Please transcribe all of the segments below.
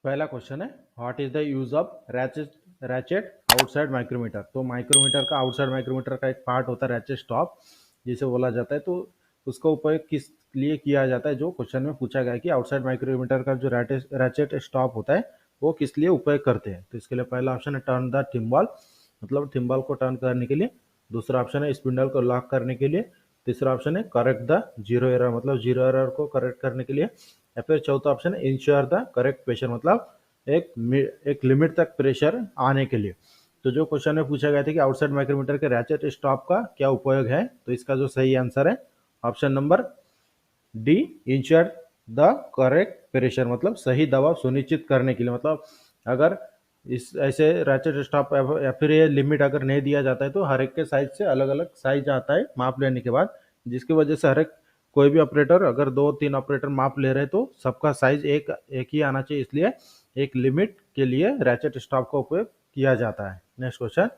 पहला क्वेश्चन है, what is the use of ratchet outside micrometer. तो माइक्रोमीटर का आउटसाइड माइक्रोमीटर का एक पार्ट होता है रैचेट स्टॉप जिसे बोला जाता है। तो उसका उपयोग किस लिए किया जाता है, जो क्वेश्चन में पूछा गया है कि आउटसाइड माइक्रोमीटर का जो रैचेट स्टॉप होता है वो किस लिए उपयोग करते हैं। तो इसके लिए पहला ऑप्शन है टर्न द थिम्बल, मतलब थिम्बल को टर्न करने के लिए। दूसरा ऑप्शन है स्पिंडल को लॉक करने के लिए। तीसरा ऑप्शन है करेक्ट द जीरो एरर, मतलब जीरो एरर को करेक्ट करने के लिए। या फिर चौथा ऑप्शन है इंश्योर द करेक्ट प्रेशर, मतलब एक लिमिट तक प्रेशर आने के लिए। तो जो क्वेश्चन में पूछा गया था कि आउटसाइड माइक्रोमीटर के रैचेट स्टॉप का क्या उपयोग है, तो इसका जो सही आंसर है option number D, ensure the correct pressure, मतलब सही दबाव सुनिश्चित करने के लिए। मतलब अगर इस ऐसे रैचेट स्टॉप या फिर ये लिमिट अगर नहीं दिया जाता है तो हर एक के साइज से अलग अलग साइज आता है माप लेने के बाद, जिसकी वजह से हर एक कोई भी ऑपरेटर अगर 2-3 ऑपरेटर माप ले रहे हैं तो सबका साइज एक ही आना चाहिए, इसलिए एक लिमिट के लिए रैचेट स्टॉप का उपयोग किया जाता है। Next question,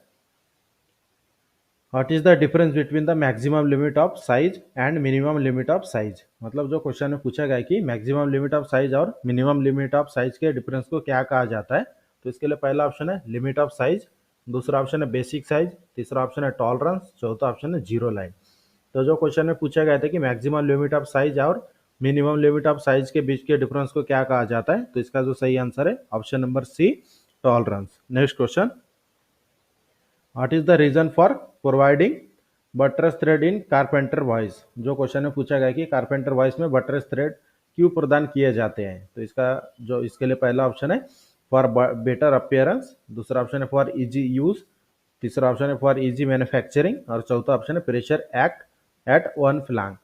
what is the difference between the maximum limit of size and minimum limit of size. मतलब जो क्वेश्चन में पूछा गया है कि मैक्सिमम लिमिट ऑफ साइज और मिनिमम लिमिट ऑफ साइज के डिफरेंस को क्या कहा जाता है। तो इसके लिए पहला ऑप्शन है लिमिट ऑफ साइज, दूसरा ऑप्शन है बेसिक साइज, तीसरा ऑप्शन है टॉलरेंस, चौथा ऑप्शन है जीरो लाइन। तो जो क्वेश्चन में पूछा गया था कि मैक्सिमम लिमिट ऑफ साइज और मिनिमम लिमिट ऑफ साइज के बीच के डिफरेंस को क्या कहा जाता है, तो इसका जो सही आंसर है option number C, tolerance. Next question, what is the reason for providing buttress thread in carpenter vice. जो क्वेश्चन में पूछा गया कि कारपेंटर वॉइस में बटरस थ्रेड क्यों प्रदान किए जाते हैं। तो इसके लिए पहला ऑप्शन है फॉर बेटर अपियरेंस, दूसरा ऑप्शन है फॉर इजी यूज, तीसरा ऑप्शन है फॉर इजी मैन्युफैक्चरिंग और चौथा ऑप्शन है pressure act at one flank.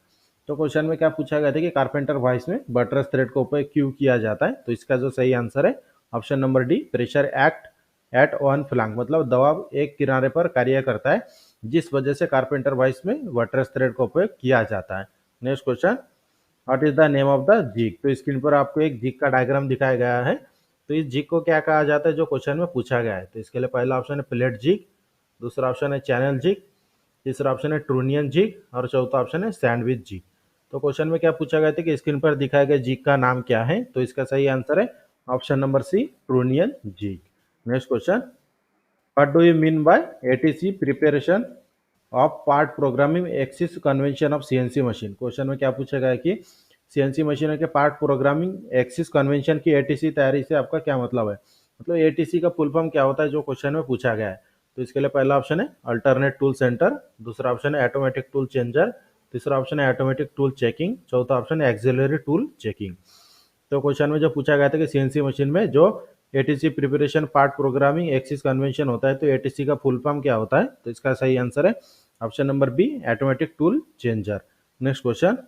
तो क्वेश्चन में क्या पूछा गया था कि कारपेंटर वॉइस में बटरस थ्रेड का उपयोग क्यों किया जाता है। तो इसका जो सही आंसर है option number D, pressure act at one flank, मतलब दबाव एक किनारे पर कार्य करता है, जिस वजह से कारपेंटर वॉइस में बटरस थ्रेड का उपयोग किया जाता है। Next question, what is the name of the jig. तो स्क्रीन पर आपको एक जिग का डायग्राम दिखाया गया है। तो इस जिग को क्या कहा जाता है, जो क्वेश्चन में पूछा गया है। तो इसके लिए पहला ऑप्शन है प्लेट जिग, दूसरा ऑप्शन है चैनल जिग, तीसरा ऑप्शन है ट्रूनियन जिग और चौथा ऑप्शन है सैंडविच जिग। तो क्वेश्चन में क्या पूछा गया था कि स्क्रीन पर दिखाए गए जिग का नाम क्या है। तो इसका सही आंसर है option number C, trunnion jig. Next question, what do you mean by ATC preparation of part programming axis convention of CNC machine. Question में क्या पूछा गया है कि सीएनसी मशीनों के पार्ट प्रोग्रामिंग एक्सिस कन्वेंशन की एटीसी तैयारी से आपका क्या मतलब है। मतलब एटीसी का फुल फॉर्म क्या होता है, जो क्वेश्चन में पूछा गया है। तो इसके लिए पहला ऑप्शन है अल्टरनेट टूल सेंटर, दूसरा ऑप्शन है ऑटोमेटिक टूल चेंजर, तीसरा ऑप्शन है ऑटोमेटिक टूल चेकिंग, चौथा ऑप्शन है एक्सिलरी टूल चेकिंग। तो क्वेश्चन में जो पूछा गया था कि सीएनसी मशीन में जो ATC preparation part programming axis convention होता है, तो एटीसी का फुल फॉर्म क्या होता है। तो इसका सही आंसर है option number B, automatic tool changer. Next question,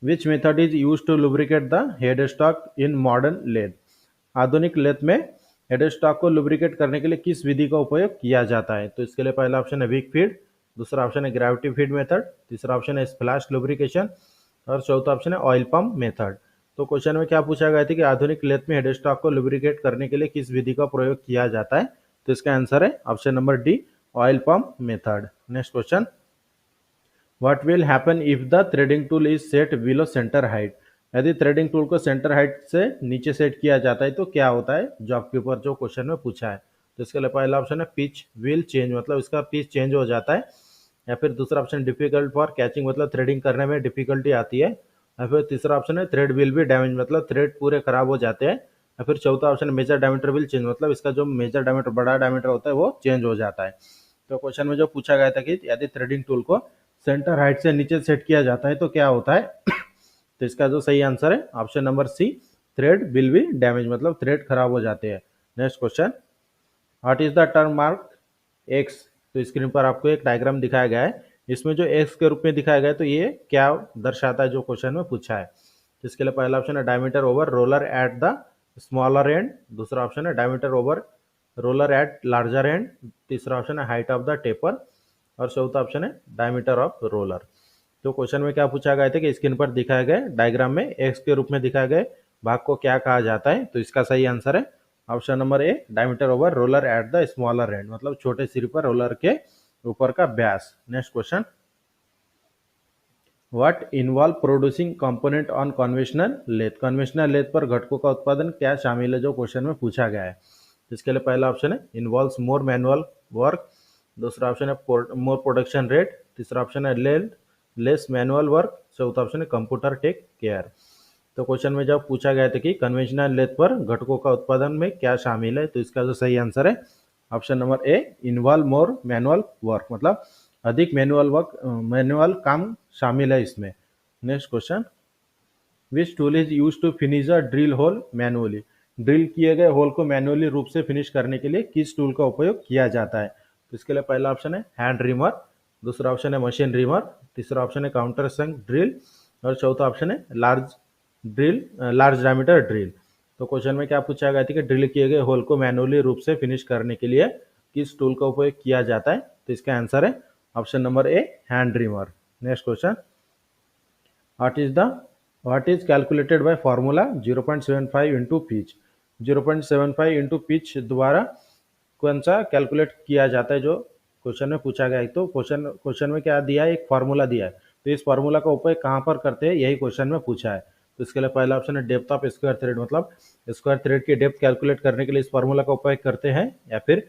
which method is use to lubricate the head stock in modern lathe. आधुनिक लेथ में हेड स्टॉक को लुब्रिकेट करने के लिए किस विधि का उपयोग किया जाता है। तो इसके लिए पहला ऑप्शन है वीक फीड, दूसरा ऑप्शन है ग्रेविटी फीड मेथड, तीसरा ऑप्शन है स्प्लैश लुब्रिकेशन और चौथा ऑप्शन है ऑयल पंप मेथड। तो क्वेश्चन में क्या पूछा गया था कि आधुनिक लेथ में हेड स्टॉक को लुब्रिकेट करने के लिए किस विधि का प्रयोग किया जाता है। तो इसका आंसर है option number D, oil pump method. Next question, what will happen if the threading tool is set below centre height. यदि थ्रेडिंग टूल को सेंटर हाइट से नीचे सेट किया जाता है तो क्या होता है, जो आपके ऊपर जो क्वेश्चन में पूछा है। तो इसके लिए पहला ऑप्शन है पिच विल चेंज, मतलब इसका पिच चेंज हो जाता है। या फिर दूसरा ऑप्शन डिफिकल्ट फॉर कैचिंग, मतलब थ्रेडिंग करने में डिफिकल्टी आती है। या फिर तीसरा ऑप्शन है थ्रेड विल भी डैमेज, मतलब थ्रेड पूरे खराब हो जाते हैं। या फिर चौथा option major diameter will change, मतलब इसका जो मेजर डायमीटर बड़ा डायमीटर होता है वो चेंज हो जाता है। तो क्वेश्चन में जो पूछा गया था कि यदि थ्रेडिंग टूल को सेंटर हाइट से नीचे सेट किया जाता है तो क्या होता है। तो इसका जो सही आंसर है option number C, thread will be damage, मतलब थ्रेड खराब हो जाते हैं। Next question, what is the term mark X. तो स्क्रीन पर आपको एक डायग्राम दिखाया गया है, इसमें जो एक्स के रूप में दिखाया गया है तो ये क्या दर्शाता है, जो क्वेश्चन में पूछा है। तो इसके लिए पहला ऑप्शन है diameter over roller at the smaller end, दूसरा ऑप्शन है diameter over roller at larger end, तीसरा ऑप्शन है हाइट ऑफ द टेपर और चौथा ऑप्शन है डायमीटर ऑफ रोलर। तो क्वेश्चन में क्या पूछा गया था कि स्क्रीन पर दिखाए गए डायग्राम में एक्स के रूप में दिखाए गए भाग को क्या कहा जाता है। तो इसका सही आंसर है option number A, diameter over roller at the smaller end, मतलब छोटे सिरे पर रोलर के ऊपर का व्यास। Next question, what involve producing component on conventional lathe, conventional lathe पर घटकों का उत्पादन क्या शामिल है, जो क्वेश्चन में पूछा गया है। इसके लिए पहला ऑप्शन है इन्वॉल्व्स मोर मैनुअल वर्क, दूसरा ऑप्शन है मोर प्रोडक्शन रेट, तीसरा ऑप्शन है लेस मैनुअल वर्क, चौथा ऑप्शन है कंप्यूटर टेक केयर। तो क्वेश्चन में जब पूछा गया था कि कन्वेंशनल लेथ पर घटकों का उत्पादन में क्या शामिल है, तो इसका जो सही आंसर है option number A involve more manual work, मतलब अधिक मैनुअल काम शामिल है इसमें। Next question, which tool is use to finish a drill hole manually, drill किए गए होल को मैनुअली रूप से फिनिश करने के लिए किस टूल का उपयोग किया जाता है। तो इसके लिए पहला ऑप्शन है हैंड रिमर, दूसरा ऑप्शन है मशीन रिमर, तीसरा ऑप्शन है काउंटर संक ड्रिल और चौथा ऑप्शन है लार्ज डायमीटर ड्रिल। तो क्वेश्चन में क्या पूछा गया था कि ड्रिल किए गए होल को मैनुअली रूप से फिनिश करने के लिए किस टूल का उपयोग किया जाता है, तो इसका आंसर है option number A hand reamer. Next question, what is calculated by formula 0.75 into pitch, 0.75 into pitch द्वारा कौन सा कैलकुलेट किया जाता है, जो क्वेश्चन में पूछा गया है। तो क्वेश्चन में क्या दिया है, एक फार्मूला दिया है, तो इस फार्मूला का उपयोग कहाँ पर करते हैं, यही क्वेश्चन में पूछा है। तो इसके लिए पहला ऑप्शन है डेप्थ ऑफ स्क्वायर थ्रेड, मतलब स्क्वायर थ्रेड की डेप्थ कैलकुलेट करने के लिए इस फार्मूला का उपयोग करते हैं, या फिर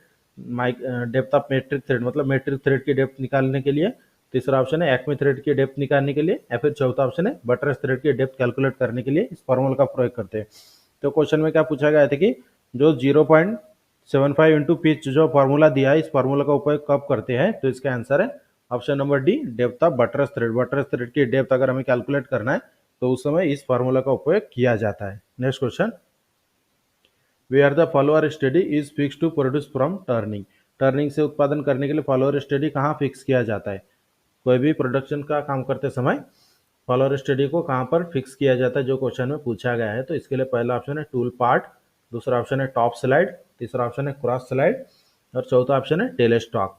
डेप्थ ऑफ मेट्रिक थ्रेड, मतलब मेट्रिक थ्रेड की डेप्थ निकालने के लिए, तीसरा ऑप्शन है एक्मे थ्रेड की डेप्थ निकालने के लिए, या फिर चौथा ऑप्शन है बटरस थ्रेड की डेप्थ कैलकुलेट करने के लिए इस फार्मूला का प्रयोग करते हैं। तो क्वेश्चन में क्या पूछा गया था कि जो 0.75 इंटू पिच जो फार्मूला दिया है, इस फार्मूला का उपयोग कब करते हैं, तो इसका आंसर है option number D depth of buttress thread. Buttress thread की डेप्थ अगर हमें कैलकुलेट करना है तो उस समय इस फार्मूला का उपयोग किया जाता है। Next question, where the follower steady is fix to produce from turning, turning से उत्पादन करने के लिए फॉलोअर स्टडी कहाँ फिक्स किया जाता है। कोई भी प्रोडक्शन का काम करते समय फॉलोअर स्टडी को कहाँ पर फिक्स किया जाता है, जो क्वेश्चन में पूछा गया है। तो इसके लिए पहला ऑप्शन है टूल पार्ट, दूसरा ऑप्शन है टॉप स्लाइड, तीसरा ऑप्शन है क्रॉस स्लाइड और चौथा ऑप्शन है टेल स्टॉक।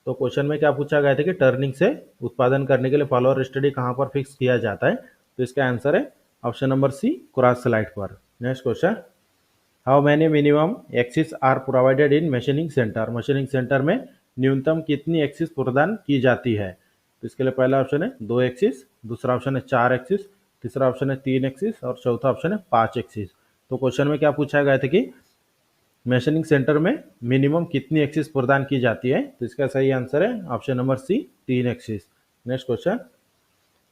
तो क्वेश्चन में क्या पूछा गया था कि टर्निंग से उत्पादन करने के लिए फॉलोअर स्टडी कहाँ पर फिक्स किया जाता है, तो इसका आंसर है option number C cross slide पर। Next question, how many minimum axis are provided in machining centre, machining centre में न्यूनतम कितनी एक्सिस प्रदान की जाती है। तो इसके लिए पहला ऑप्शन है 2 एक्सिस, दूसरा ऑप्शन है 4 एक्सिस, तीसरा ऑप्शन है 3 एक्सिस और चौथा ऑप्शन है 5 एक्सिस। तो क्वेश्चन में क्या पूछा गया था कि मशीनिंग सेंटर में मिनिमम कितनी एक्सिस प्रदान की जाती है, तो इसका सही आंसर है option number C 3 axis. Next question,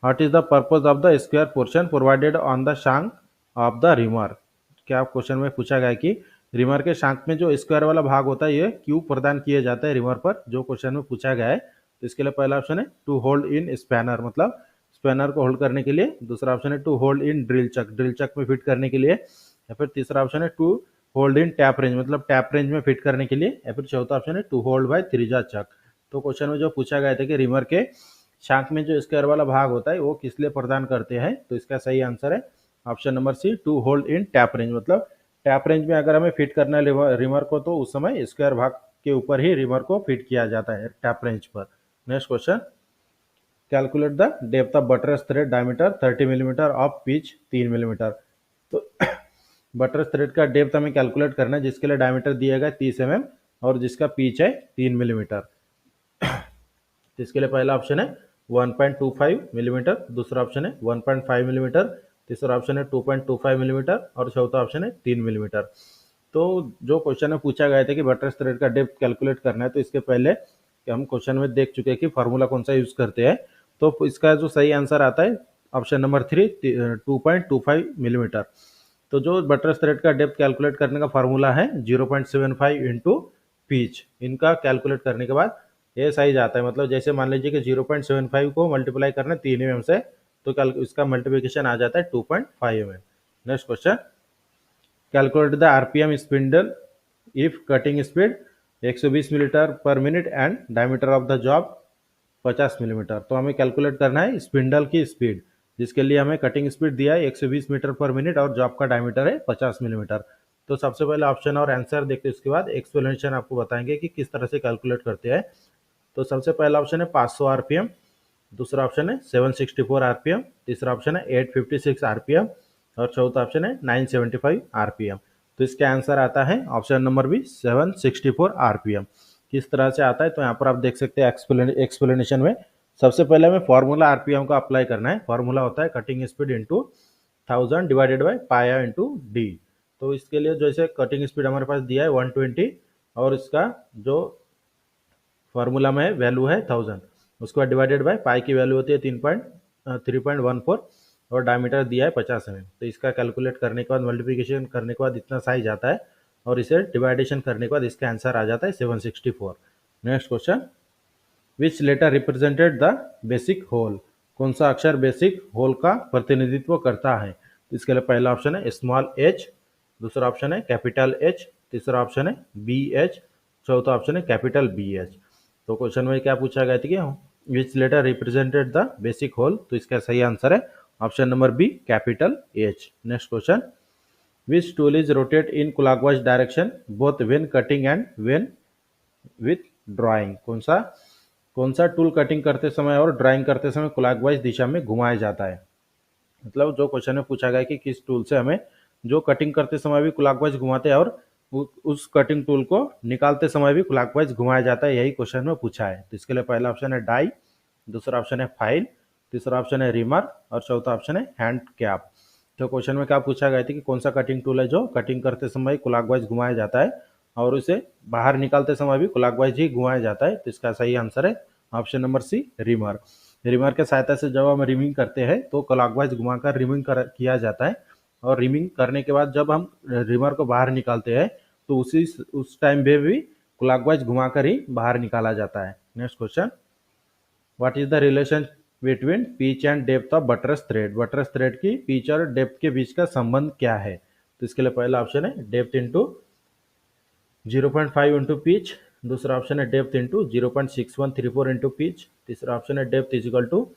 what is the purpose of the square portion provided on the shank of the reamer, क्या क्वेश्चन में पूछा गया कि रिमर के शांक में जो स्क्वायर वाला भाग होता है ये क्यों प्रदान किया जाता है रिमर पर, जो क्वेश्चन में पूछा गया है। तो इसके लिए पहला ऑप्शन है टू होल्ड इन स्पैनर, मतलब स्पैनर को होल्ड करने के लिए, दूसरा ऑप्शन है to hold in drill chuck, drill chuck में फिट करने के लिए, या फिर तीसरा ऑप्शन है to hold in tap wrench, मतलब टैप रेंज में फिट करने के लिए, या फिर चौथा ऑप्शन है टू होल्ड बाय त्रिज्या चक। तो क्वेश्चन में जो पूछा गया था कि रिमर के शांक में जो स्क्वायर वाला भाग होता है वो किस लिए प्रदान करते हैं, तो इसका सही आंसर है option number C to hold in tap wrench, मतलब टैप रेंज में अगर हमें फिट करना है रिमर को तो उस समय स्क्वायर भाग के ऊपर ही रिमर को फिट किया जाता है टैप रेंज पर। Next question, calculate the depth of buttress thread diameter 30 millimetre of pitch 3 millimetre. तो बटरस थ्रेड का डेप्थ हमें कैलकुलेट करना है, जिसके लिए डायमीटर दिया गया 30 mm और जिसका पिच है 3 मिलीमीटर। इसके लिए पहला ऑप्शन है 1.25 मिलीमीटर, दूसरा ऑप्शन है 1.5 मिलीमीटर, तीसरा ऑप्शन है 2.25 मिलीमीटर और चौथा ऑप्शन है 3 मिलीमीटर। तो जो क्वेश्चन में पूछा गया था कि बटरस थ्रेड का डेप्थ कैलकुलेट करना है, तो इसके पहले हम क्वेश्चन में देख चुके हैं कि फार्मूला कौन सा यूज करते हैं। तो इसका जो सही आंसर आता है ऑप्शन नंबर 3 2.25 मिलीमीटर। तो जो बटरस थ्रेड का डेप्थ कैलकुलेट करने का फार्मूला है 0.75 इंटू पिच, इनका कैलकुलेट करने के बाद ये साइज आता है, मतलब जैसे मान लीजिए कि 0.75 को मल्टीप्लाई करना है 3 mm से, तो इसका मल्टीप्लिकेशन आ जाता है 2.5 mm। Next question, calculate the RPM spindle if cutting speed 120 metre per minute and diameter of the job 50 millimetre. तो हमें कैलकुलेट करना है स्पिंडल की स्पीड, जिसके लिए हमें कटिंग स्पीड दिया है 120 मीटर पर मिनट और जॉब का डायमीटर है 50 मिलीमीटर। तो सबसे पहले ऑप्शन और आंसर देखते हैं, उसके बाद एक्सप्लेनेशन आपको बताएंगे कि किस तरह से कैलकुलेट करते हैं। तो सबसे पहला ऑप्शन है 500 आरपीएम, दूसरा ऑप्शन है 764 आरपीएम, तीसरा ऑप्शन है 856 आरपीएम और चौथा ऑप्शन है 975 आरपीएम। तो इसका आंसर आता है ऑप्शन नंबर बी 764 आरपीएम। किस तरह से आता है, तो यहाँ पर आप देख सकते हैं एक्सप्लेनेशन में सबसे पहले हमें फॉर्मूला आरपीएम का अप्लाई करना है। फॉर्मूला होता है cutting speed into 1000 divided by पाया इंटू डी। तो इसके लिए जैसे कटिंग स्पीड हमारे पास दिया है 120 और इसका जो फॉर्मूला में वैल्यू है 1000, उसके बाद डिवाइडेड बाय पाई की वैल्यू होती है 3.14 और डायमीटर दिया है 50 mm। तो इसका कैलकुलेट करने के बाद मल्टीप्लिकेशन करने के बाद इतना साइज आता है और इसे डिवाइडेशन करने के बाद इसका आंसर आ जाता है 764। Next question, which letter represented the basic hole? कौन सा अक्षर बेसिक होल का प्रतिनिधित्व करता है? तो इसके लिए पहला ऑप्शन है स्मॉल एच, दूसरा ऑप्शन है कैपिटल एच, तीसरा ऑप्शन है बी एच, चौथा ऑप्शन है कैपिटल बी एच। तो क्वेश्चन में क्या पूछा गया था कि which letter represented the basic hole? तो इसका सही आंसर है option number B capital H. Next question, which tool is rotate in clockwise direction both when cutting and when withdrawing? कौन सा टूल कटिंग करते समय और ड्राइंग करते समय क्लॉकवाइज दिशा में घुमाया जाता है? मतलब जो क्वेश्चन में पूछा गया कि किस टूल से हमें जो कटिंग करते समय भी क्लॉकवाइज घुमाते हैं और उस कटिंग टूल को निकालते समय भी क्लॉकवाइज घुमाया जाता है, यही क्वेश्चन में पूछा है। तो इसके लिए पहला ऑप्शन है डाई, दूसरा ऑप्शन है फाइल, तीसरा ऑप्शन है रिमर और चौथा ऑप्शन है हैंड कैप। तो क्वेश्चन में क्या पूछा गया था कि कौन सा कटिंग टूल है जो कटिंग करते समय क्लॉकवाइज घुमाया जाता है और उसे बाहर निकालते समय भी क्लॉकवाइज ही घुमाया जाता है? तो इसका सही आंसर है option number C reamer. Reamer के सहायता से जब हम रिमिंग करते हैं तो क्लॉकवाइज घुमाकर रिमिंग किया जाता है और रिमिंग करने के बाद जब हम रिमर को बाहर निकालते हैं तो उस टाइम पे भी क्लॉकवाइज घुमाकर ही बाहर निकाला जाता है। Next question, what is the relation between pitch and depth of buttress thread? Buttress thread की पिच और डेप्थ के बीच का संबंध क्या है? तो इसके लिए पहला ऑप्शन है डेप्थ इंटू 0.5 इंटू पिच, दूसरा ऑप्शन है डेप्थ इंटू 0.6134 इंटू पिच, तीसरा ऑप्शन है depth is equal to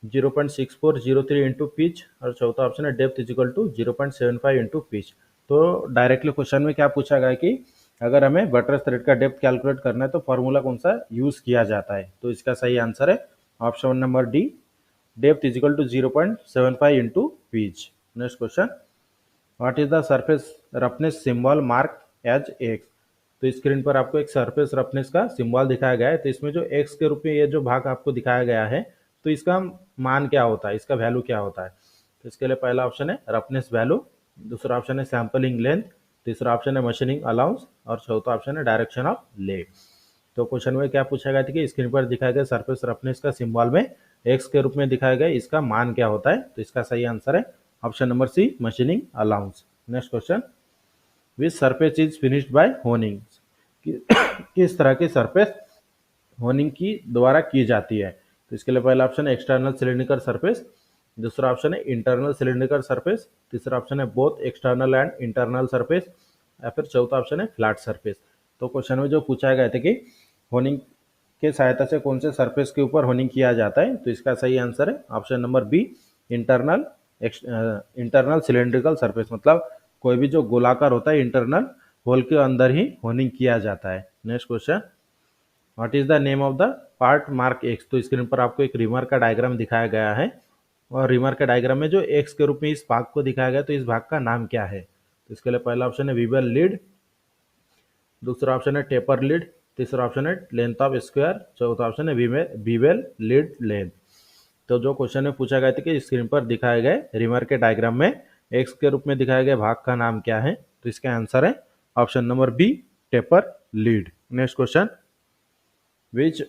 0.6403 into pitch और चौथा ऑप्शन है depth is equal to 0.75 into pitch. तो डायरेक्टली क्वेश्चन में क्या पूछा गया कि अगर हमें बटरस थ्रेड का डेप्थ कैलकुलेट करना है तो फॉर्मूला कौन सा यूज किया जाता है? तो इसका सही आंसर है option number D, depth is equal to 0.75 into pitch. Next question, what is the surface roughness symbol mark as X? तो स्क्रीन पर आपको एक सरफेस रफनेस का सिंबल दिखाया गया है। तो इसमें जो एक्स के रूप में ये जो भाग आपको दिखाया गया है तो इसका मान क्या होता है, इसका वैल्यू क्या होता है? तो इसके लिए पहला ऑप्शन है रफनेस वैल्यू, दूसरा ऑप्शन है सैंपलिंग लेंथ, तीसरा ऑप्शन है मशीनिंग अलाउंस और चौथा ऑप्शन है डायरेक्शन ऑफ ले। तो क्वेश्चन में क्या पूछा गया था कि स्क्रीन पर दिखाया गया सरफेस रफनेस का सिंबल में एक्स के रूप में दिखाया गया, इसका मान क्या होता है? तो इसका सही आंसर है option number C machining allowance. Next question, which surface is finished by honing? किस तरह की सरफेस होनिंग की द्वारा की जाती है? तो इसके लिए पहला ऑप्शन है एक्सटर्नल सिलिंड्रिकल सरफेस, दूसरा ऑप्शन है इंटरनल सिलिंड्रिकल सरफेस, तीसरा ऑप्शन है both external and internal surface या फिर चौथा ऑप्शन है फ्लैट सरफेस। तो क्वेश्चन में जो पूछा गया था कि होनिंग के सहायता से कौन से सरफेस के ऊपर होनिंग किया जाता है? तो इसका सही आंसर है option number B internal internal cylindrical surface. मतलब कोई भी जो गोलाकार होता है इंटरनल होल के अंदर ही होनिंग किया जाता है। Next question, what is the name of the part mark X? तो स्क्रीन पर आपको एक रिमर का डायग्राम दिखाया गया है और रिमर के डायग्राम में जो एक्स के रूप में इस भाग को दिखाया गया तो इस भाग का नाम क्या है? तो इसके लिए पहला ऑप्शन है वीबल लीड, दूसरा ऑप्शन है टेपर लीड, तीसरा ऑप्शन है लेंथ ऑफ स्क्वायर, चौथा ऑप्शन है बीवेल लीड लेंथ। तो जो क्वेश्चन में पूछा गया था कि स्क्रीन पर दिखाए गए रिमर के डायग्राम में एक्स के रूप में दिखाए गए भाग का नाम क्या है? तो इसका आंसर है option number B taper lead. Next question, which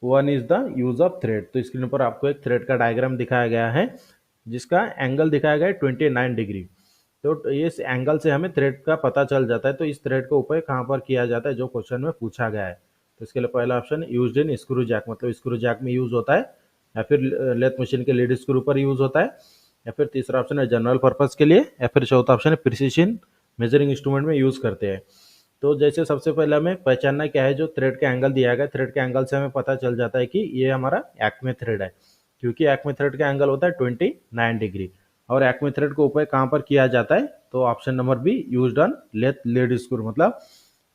one is the use of thread? तो स्क्रीन पर आपको एक थ्रेड का डायग्राम दिखाया गया है जिसका एंगल दिखाया गया है 29 डिग्री। तो इस एंगल से हमें थ्रेड का पता चल जाता है। तो इस थ्रेड का उपयोग कहाँ पर किया जाता है जो क्वेश्चन में पूछा गया है? तो इसके लिए पहला option use in screw jack, मतलब स्क्रू जैक में यूज होता है या फिर लेथ मशीन के लीड स्क्रू पर यूज होता है या फिर तीसरा ऑप्शन है जनरल पर्पज के लिए या फिर चौथा ऑप्शन है प्रिसीजन मेजरिंग इंस्ट्रूमेंट में यूज करते हैं। तो जैसे सबसे पहले हमें पहचानना क्या है, जो थ्रेड का एंगल दिया गया थ्रेड के एंगल से हमें पता चल जाता है कि ये हमारा एक्मे थ्रेड है, क्योंकि एक्मे थ्रेड का एंगल होता है 29 डिग्री और एक्मे थ्रेड का उपयोग कहाँ पर किया जाता है? तो option number B used on lathe lead screw, मतलब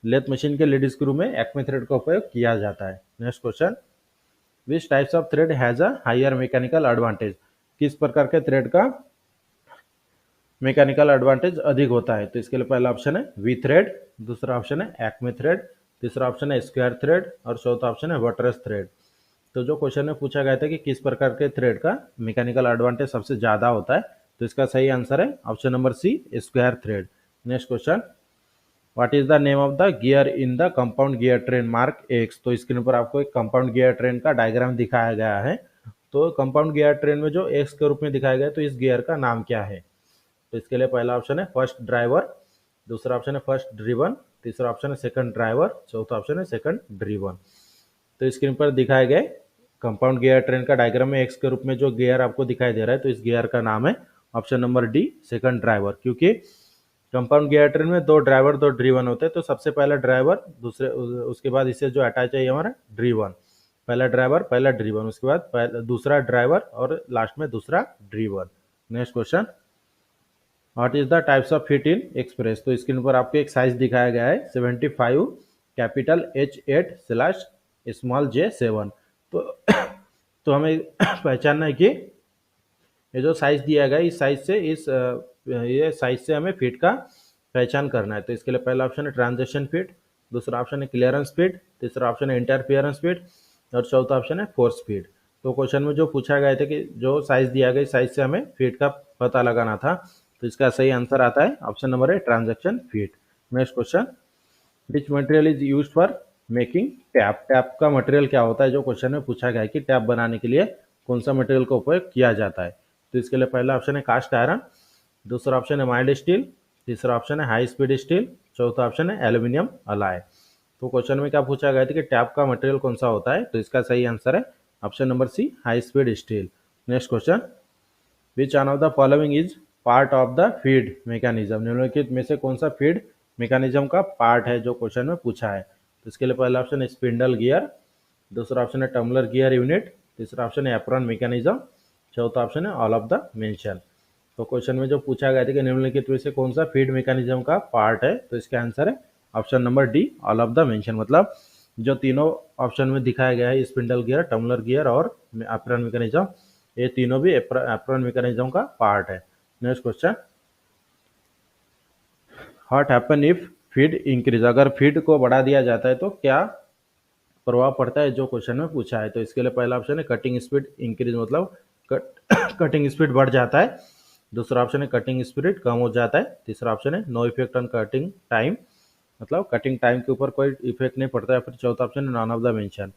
लेथ मशीन के लीड स्क्रू में एक्मे थ्रेड का उपयोग किया जाता है। Next question, which types of thread has a higher mechanical advantage? किस प्रकार के थ्रेड का मैकेनिकल एडवांटेज अधिक होता है? तो इसके लिए पहला ऑप्शन है वी थ्रेड, दूसरा ऑप्शन है एक्मे थ्रेड, तीसरा ऑप्शन है स्क्वायर थ्रेड और चौथा ऑप्शन है बटरस थ्रेड। तो जो क्वेश्चन में पूछा गया था कि किस प्रकार के थ्रेड का मैकेनिकल एडवांटेज सबसे ज़्यादा होता है, तो इसका सही आंसर है option number C, square thread. Next question, what is the name of the gear in the compound gear train mark X. तो स्क्रीन पर आपको एक कंपाउंड गियर ट्रेन का डायग्राम दिखाया गया है। तो कंपाउंड गियर ट्रेन में जो एक्स के रूप में दिखाया गया है, तो इस गियर का नाम क्या है। तो इसके लिए पहला ऑप्शन है फर्स्ट ड्राइवर, दूसरा ऑप्शन है फर्स्ट ड्रिवन, तीसरा ऑप्शन है सेकंड ड्राइवर, चौथा ऑप्शन है सेकंड ड्रिवन। तो स्क्रीन पर दिखाए गए कंपाउंड गियर ट्रेन का डायग्राम में एक्स के रूप में जो गियर आपको दिखाई दे रहा है, तो इस गियर का नाम है option number D, second driver. क्योंकि कंपाउंड गियर ट्रेन में दो ड्राइवर दो ड्रिवन होते हैं, तो सबसे पहला ड्राइवर, दूसरे उसके बाद इससे जो अटैच है हमारा ड्रिवन, पहला ड्राइवर पहला ड्रिवन, उसके बाद दूसरा ड्राइवर और लास्ट में दूसरा driven. Next question, what is the types of fit Inn Express. तो स्क्रीन पर आपको एक साइज दिखाया गया है 75 capital H8 slash small J7। तो तो हमें पहचानना है कि ये जो साइज दिया गया है, इस साइज से ये साइज से हमें फिट का पहचान करना है। तो इसके लिए पहला ऑप्शन है ट्रांजिशन फिट, दूसरा ऑप्शन है क्लियरेंस फिट, तीसरा ऑप्शन है इंटरफियरेंस फिट और चौथा ऑप्शन है फोर्स फिट। तो क्वेश्चन में जो पूछा गया था कि जो साइज दिया गया, साइज से हमें फिट का पता लगाना था, तो इसका सही आंसर आता है ऑप्शन नंबर है transaction fit. Next question, which material is use for making tap. Tap का मटेरियल क्या होता है, जो क्वेश्चन में पूछा गया है कि टैप बनाने के लिए कौन सा मटेरियल का उपयोग किया जाता है। तो इसके लिए पहला ऑप्शन है कास्ट आयरन, दूसरा ऑप्शन है माइल्ड स्टील, तीसरा ऑप्शन है हाई स्पीड स्टील, चौथा ऑप्शन है एल्यूमिनियम अलाय। तो क्वेश्चन में क्या पूछा गया था कि टैप का मटेरियल कौन सा होता है, तो इसका सही आंसर है option number C, high speed steel. Next question, which one of the following is part of the feed mechanism. निम्नलिखित में से कौन सा फीड मैकेनिज्म का पार्ट है, जो क्वेश्चन में पूछा है। तो इसके लिए पहला ऑप्शन है स्पिंडल गियर, दूसरा ऑप्शन है टम्बलर गियर यूनिट, तीसरा ऑप्शन है एप्रॉन मैकेनिज्म, चौथा ऑप्शन है ऑल ऑफ द मेंशन। तो क्वेश्चन में जो पूछा गया था कि निम्नलिखित में से कौन सा फीड मैकेनिज्म का पार्ट है, तो इसका आंसर है option number D, all of the mention. मतलब जो तीनों ऑप्शन में दिखाया गया है, स्पिंडल गियर, टम्बलर गियर और एप्रॉन मैकेनिज्म, ये तीनों भी एप्रॉन मैकेनिज्म का पार्ट है। Next question, what happen if feed increase. अगर फीड को बढ़ा दिया जाता है तो क्या प्रभाव पड़ता है, जो क्वेश्चन में पूछा है। तो इसके लिए पहला ऑप्शन है कटिंग स्पीड इंक्रीज, मतलब कटिंग स्पीड बढ़ जाता है, दूसरा ऑप्शन है कटिंग स्पीड कम हो जाता है, तीसरा ऑप्शन है no effect on cutting time, मतलब कटिंग टाइम के ऊपर कोई इफेक्ट नहीं पड़ता है, फिर चौथा ऑप्शन है नॉन ऑफ द मेंशन।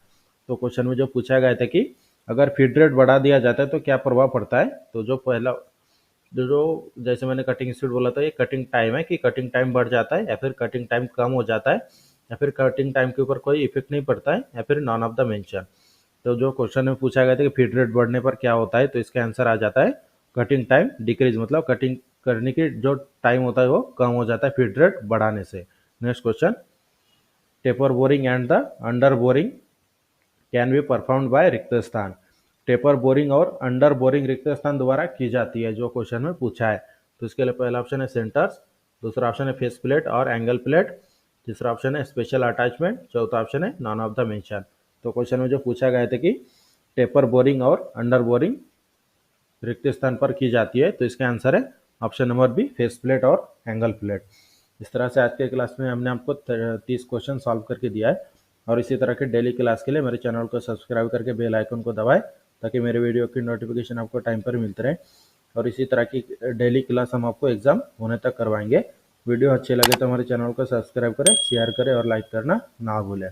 तो क्वेश्चन में जो पूछा गया था कि अगर फीड रेट बढ़ा दिया जाता है तो क्या प्रभाव पड़ता है, तो जो पहला जो जैसे मैंने कटिंग स्पीड बोला था, ये कटिंग टाइम है कि कटिंग टाइम बढ़ जाता है या फिर कटिंग टाइम कम हो जाता है या फिर कटिंग टाइम के ऊपर कोई इफेक्ट नहीं पड़ता है या फिर नॉन ऑफ द मेंशन। तो जो क्वेश्चन में पूछा गया था कि फीड रेट बढ़ने पर क्या होता है, तो इसका आंसर आ जाता है कटिंग टाइम डिक्रीज, मतलब कटिंग करने की जो टाइम होता है वो कम हो जाता है फीड रेट बढ़ाने से। Next question, taper boring and the under boring can be performed by रिक्त स्थान। टेपर बोरिंग और अंडर बोरिंग रिक्त स्थान द्वारा की जाती है, जो क्वेश्चन में पूछा है। तो इसके लिए पहला ऑप्शन है सेंटर्स, दूसरा ऑप्शन है फेस प्लेट और एंगल प्लेट, तीसरा ऑप्शन है स्पेशल अटैचमेंट, चौथा ऑप्शन है नॉन ऑफ द मेंशन। तो क्वेश्चन में जो पूछा गया था कि टेपर बोरिंग और अंडर बोरिंग रिक्त स्थान पर की जाती है, तो इसका आंसर है option number B, face plate और एंगल प्लेट। इस तरह से आज के क्लास में हमने आपको 30 क्वेश्चन सॉल्व करके दिया है। और इसी तरह के डेली क्लास के लिए मेरे चैनल को सब्सक्राइब करके बेल आइकन को दबाएं, ताकि मेरे वीडियो की नोटिफिकेशन आपको टाइम पर मिलते रहे। और इसी तरह की डेली क्लास हम आपको एग्जाम होने तक करवाएंगे। वीडियो अच्छे लगे तो हमारे चैनल को सब्सक्राइब करें, शेयर करें और लाइक करना ना भूलें।